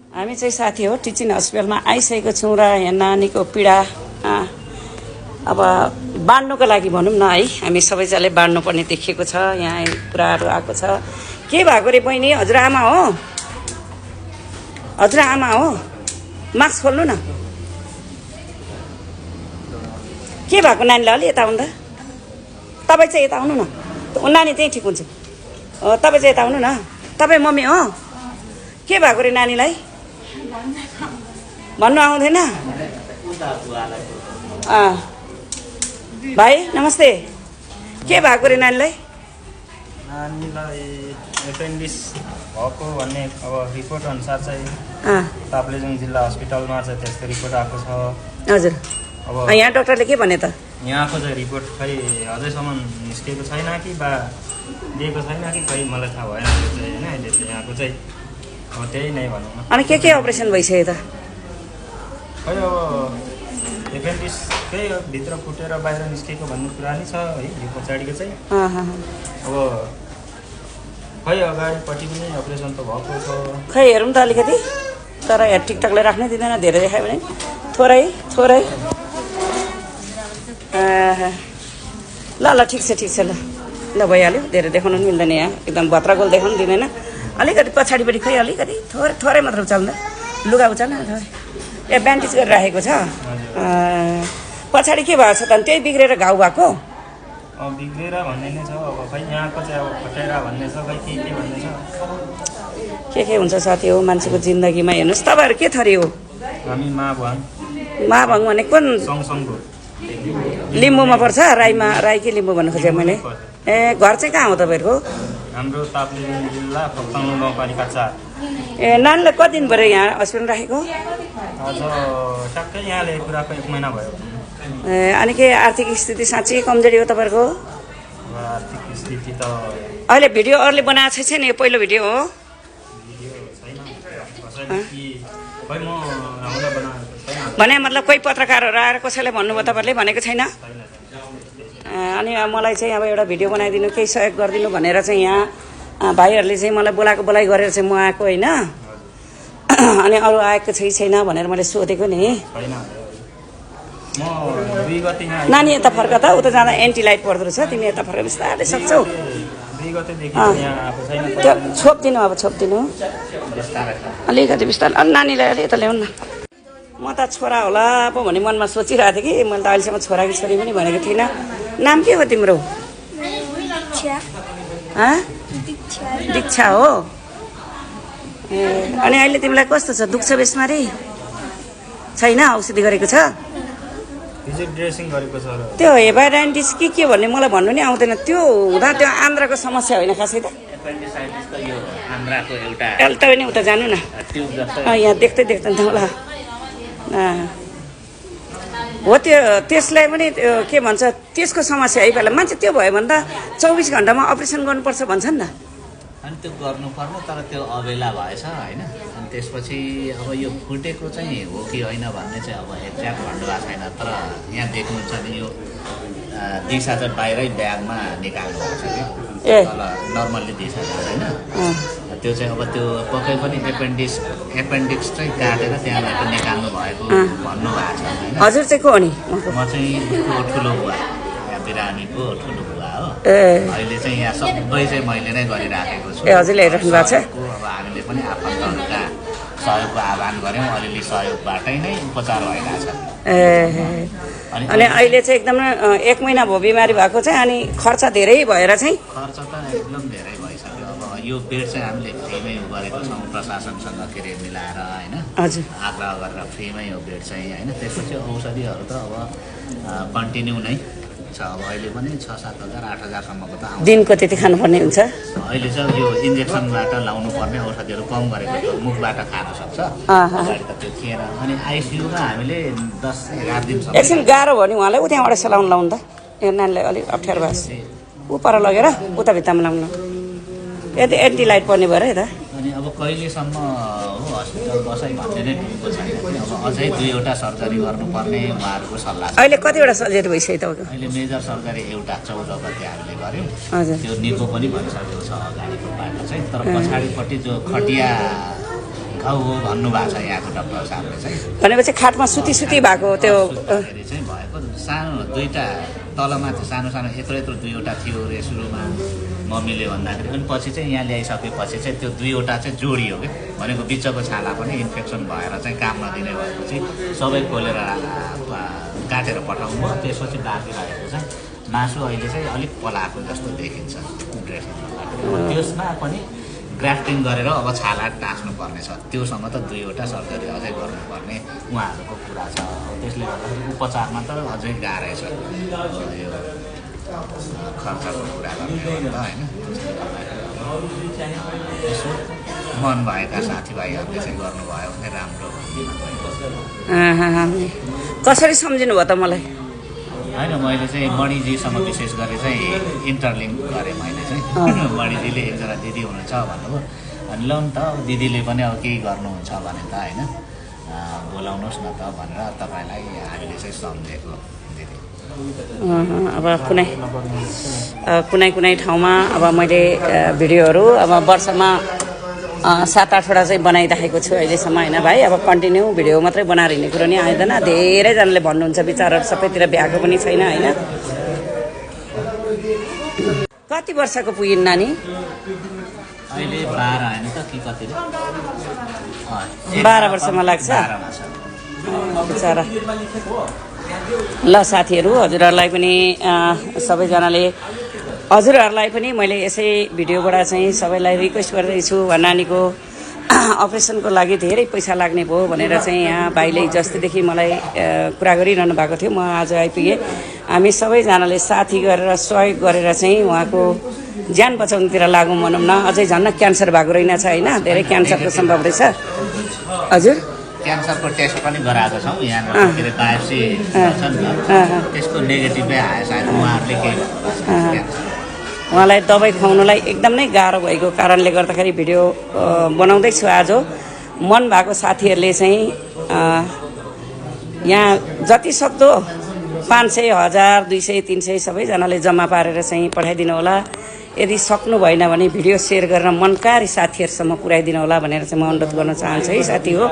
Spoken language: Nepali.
हामी चाहिँ साथी हो टिचिङ हस्पिटलमा आइसकेको छौँ र यहाँ नानीको पीडा अब बाँड्नुको लागि भनौँ न है, हामी सबैजनाले बाँड्नुपर्ने देखिएको छ। यहाँ कुराहरू आएको छ। के भएको रे बहिनी? हजुर आमा हो? हजुर आमा हो? मास्क खोल्नु न। के भएको नानीलाई? अलि यता आउँदा। तपाईँ चाहिँ यता आउनु न। नानी त्यहीँ ठिक हुन्छ। तपाईँ चाहिँ यता आउनु न। तपाईँ मम्मी हो? के भएको रे नानीलाई? भन्नु आउँदैन? भाइ नमस्ते। के भएको रे नानीलाई? नानीलाई एपेन्डिक्स भएको भन्ने अब रिपोर्ट अनुसार चाहिँ ताप्लेजुङ जिल्ला हस्पिटलमा चाहिँ त्यस्तो रिपोर्ट आएको छ। हजुर। अब यहाँ डाक्टरले के भने त? यहाँको चाहिँ रिपोर्ट खै अझैसम्म निस्केको छैन कि बा दिएको छैन कि खै मलाई थाहा भएन त्यो चाहिँ होइन। अहिले चाहिँ यहाँको चाहिँ अब त्यही नै भनौँ न। अनि के अपरेसन भइसक्यो त? खै अब एपेन्डिक्सकै भित्र फुटेर बाहिर निस्केको भन्ने कुरा नि छ है यो पछाडिको चाहिँ। अब खै अगाडिपट्टि पनि अपरेसन त भएको छ। खै हेरौँ त अलिकति। तर यहाँ टिकटकले राख्नै दिँदैन, धेरै देखायो भने। थोरै थोरै ल ल ठिक छ ल ल भइहाल्यो। धेरै देखाउनु पनि मिल्दैन यहाँ, एकदम भत्रागोल देखाउनु दिँदैन। अलिकति पछाडिपट्टि खै अलिकति थोरै मात्र उचाल्दा लुगा उचाल्न थोरै। ए ब्यान्डेज गरेर राखेको छ। पछाडि के भएको छ त? त्यही बिग्रेर घाउ भएको? बिग्रेर भन्ने नै छ। अब खै यहाँको चाहिँ अब फटेर भन्ने छ, खै के भन्ने छ। के हुन्छ साथी हो मान्छेको जिन्दगीमा। हेर्नुहोस् तपाईँहरू के थरी हो? हामी माभङ। माभङ भने कुन? सँगसँगको लिम्बूमा पर्छ? राई के लिम्बू भन्नु खोजेँ मैले। ए घर चाहिँ कहाँ हो तपाईँहरूको? हाम्रो ताप्लेजुङ जिल्ला फक्ताङ गाउँपालिका 4। ए नानीलाई कति दिन भयो यहाँ हस्पिटल राखेको? आज ठ्याक्कै यहाँले कुराको 1 महिना भयो। ए अनि के आर्थिक स्थिति साँच्चै कमजोरी हो तपाईँहरूको? आर्थिक स्थिति त अहिले भिडियो अरूले बनाएको छैन? यो पहिलो भिडियो हो? भने मतलब कोही पत्रकारहरू आएर कसैले भन्नुभयो तपाईँहरूले? भनेको छैन? अनि मलाई चाहिँ अब एउटा भिडियो बनाइदिनु, केही सहयोग गरिदिनु भनेर चाहिँ यहाँ भाइहरूले चाहिँ मलाई बोलाइ गरेर चाहिँ म आएको होइन। अनि अरू आएको छैन भनेर मैले सोधेको नि। नानी यता फर्क त, उता जाँदा एन्टी लाइट पर्दो रहेछ। तिमी यता फर्क बिस्तारै सक्छौ। त्यो छोपिदिनु, अब छोपिदिनु अलिकति बिस्तारै। अनि नानीलाई अलि यता ल्याउनु न। म त छोरा होला पो भन्ने मनमा सोचिरहेको थिएँ कि मैले त अहिलेसम्म छोरा कि छोरी पनि भनेको थिइनँ। नाम के हो तिम्रो? दीक्षा हो? ए अनि अहिले तिमीलाई कस्तो छ? दुख्छ बेसमारी? छैन? औषधि गरेको छ? त्यो हेपाटाइटिस के भन्ने मलाई भन्नु नि आउँदैन। त्यो हुँदा त्यो आन्द्राको समस्या होइन खासै त? एउटा पनि उता जानु न। यहाँ देख्दै त ल हो। त्यो त्यसलाई पनि के भन्छ, त्यसको समस्या है। पहिला मान्छे त्यो भयो भने त 24 घन्टामा अपरेसन गर्नुपर्छ भन्छ नि त। अनि त्यो गर्नुपर्ने, तर त्यो अबेला भएछ होइन। अनि त्यसपछि अब यो फुटेको चाहिँ हो कि होइन भन्ने चाहिँ अब एक्ज्याक्ट भन्नु भएको छैन। तर यहाँ देख्नुहुन्छ नि यो दिशा चाहिँ बाहिरै ब्यागमा निकाल्नु भएको छ कि नर्मल्ली दिशा होइन। त्यो चाहिँ अब त्यो पक्कै पनि एपेन्डिक्स चाहिँ काटेर त्यहाँबाट निकाल्नु भएको भन्नुभएको छ होइन। हजुर चाहिँ को हो नि? म चाहिँ उसको ठुलो बुवा, यहाँ बिरामीको ठुलो बुवा हो। अहिले चाहिँ यहाँ सबै चाहिँ मैले नै गरिराखेको छु। हजुरले हेरिराख्नु भएको छ? अब हामीले पनि आफन्तहरूका सहयोगको आह्वान गऱ्यौँ। अलिअलि सहयोगबाटै नै उपचार भइरहेछ। अनि अहिले चाहिँ एकदम 1 महिना भयो बिमारी भएको चाहिँ। अनि खर्च धेरै भएर चाहिँ? खर्च त एकदम धेरै भइसक्यो। अब यो बेड चाहिँ हामीले फ्रीमै गरेको छौँ प्रशासनसँग के अरे मिलाएर होइन। हजुर। आग्रह गरेर फ्रीमै हो बेड चाहिँ होइन। त्यसपछि औषधिहरू त अब कन्टिन्यू नै छ। अब अहिले पनि 6-7 हजार 8 हजारसम्मको त आउँछ। दिनको त्यति खानुपर्ने हुन्छ? अहिले चाहिँ यो इन्जेक्सनबाट लाउनु पर्ने औषधिहरू कम गरेको छ, मुखबाट खान सक्छ। अगाडि त त्यो थिएन। अनि आइसियुमा हामीले 10-11 दिनसम्म एकछिन गाह्रो भयो नि उहाँलाई। त्यहाँबाट सलाउनु लाउनु त। यो नानीलाई अलिक अप्ठ्यारो भएको छ। ऊ पर लगेर उता भित्तामा लाउनु। यदि एन्टी लाइट पर्ने भएर है त। अनि अब कहिलेसम्म हो हस्पिटल बसाइ भन्ने नै ठुलो छैन। अब अझै 2वटा सर्जरी गर्नुपर्ने उहाँहरूको सल्लाह छ। अहिले कतिवटा सर्जरी भइसक्यो तपाईँको? अहिले मेजर सर्जरी एउटा 14 गते हामीले गऱ्यौँ। हजुर। त्यो निको पनि भइसकेको छ अगाडिको बाटो चाहिँ। तर पछाडिपट्टि जो खटिया घाउ हो भन्नुभएको छ यहाँको डाक्टर साहबले चाहिँ। भनेपछि खाटमा सुती भएको त्यो सुत्दाखेरि चाहिँ भएको सानो दुईवटा तलमाथि सानो सानो यत्रो दुईवटा थियो रे सुरुमा मम्मीले भन्दाखेरि, अनि पछि चाहिँ यहाँ ल्याइसकेपछि चाहिँ त्यो दुईवटा चाहिँ जोडियो कि, भनेको बिचको छाला पनि इन्फेक्सन भएर चाहिँ काम नदिने भएपछि सबै खोलेर काटेर पठाउनु भयो। त्यसपछि बाँकी रहेको चाहिँ मासु अहिले चाहिँ अलिक पलाएको जस्तो देखिन्छ ड्रेसिङबाट। त्यसमा पनि ग्राफ्टिङ गरेर अब छाला टाँच्नु पर्ने छ, त्योसँग त दुईवटा सर्जरी अझै गर्नुपर्ने उहाँहरूको कुरा छ। त्यसले गर्दाखेरि उपचारमा त अझै गाह्रै छ यो खर्चको कुरा गर्ने होइन। यसो मन भएका साथीभाइहरूले चाहिँ गर्नुभयो भने राम्रो। कसरी सम्झिनु भयो त मलाई? होइन, मैले चाहिँ मणिजीसँग विशेष गरी चाहिँ इन्टरलिङ्क गरेँ मैले चाहिँ। मणिजीले एकजना दिदी हुनुहुन्छ भन्नुभयो, अनि ल नि त दिदीले पनि अब केही गर्नुहुन्छ भने त होइन बोलाउनुहोस् न त भनेर तपाईँलाई हामीले चाहिँ सम्झेको दिदी। अब कुनै ठाउँमा अब मैले भिडियोहरू अब वर्षमा 7-8वटा चाहिँ बनाइराखेको छु अहिलेसम्म होइन भाइ। अब कन्टिन्यू भिडियो मात्रै बनाएर हिँड्ने कुरो नि आउँदैन। धेरैजनाले भन्नुहुन्छ बिचारहरू सबैतिर भ्याएको पनि छैन होइन। कति वर्षको पुगिन् नानी? अहिले 12 होइन त कि कति 12 वर्षमा लाग्छ बिचारा। ल साथीहरू, हजुरहरूलाई पनि सबैजनाले हजुरहरूलाई पनि मैले यसै भिडियोबाट चाहिँ सबैलाई रिक्वेस्ट गर्दैछु, नानीको अपरेसनको लागि धेरै पैसा लाग्ने भयो भनेर चाहिँ यहाँ भाइले जस्तैदेखि मलाई कुरा गरिरहनु भएको थियो। म आज आइपुगेँ। हामी सबैजनाले साथी गरेर सहयोग गरेर चाहिँ उहाँको ज्यान बचाउनुतिर लागौँ भनौँ न। अझै झन् क्यान्सर भएको रहेनछ होइन, धेरै क्यान्सरको सम्भव रहेछ। हजुर क्यान्सरको टेस्ट पनि गराएको छौँ यहाँ के अरे बायोप्सी गर्छ नि त, त्यसको नेगेटिभै आयो सायद उहाँहरूले केही भन्नुभएको छ। उहाँलाई दबाई खुवाउनुलाई एकदम नै गाह्रो भएको कारणले गर्दाखेरि भिडियो बनाउँदैछु आज। मन भएको साथीहरूले चाहिँ यहाँ जति सक्दो 500, 1000, 200, 300 सबैजनाले जम्मा पारेर चाहिँ पठाइदिनु होला। यदि सक्नु भएन भने भिडियो सेयर गरेर मनकारी साथीहरूसम्म पुर्याइदिनु होला भनेर चाहिँ म अनुरोध गर्न चाहन्छु है साथी हो।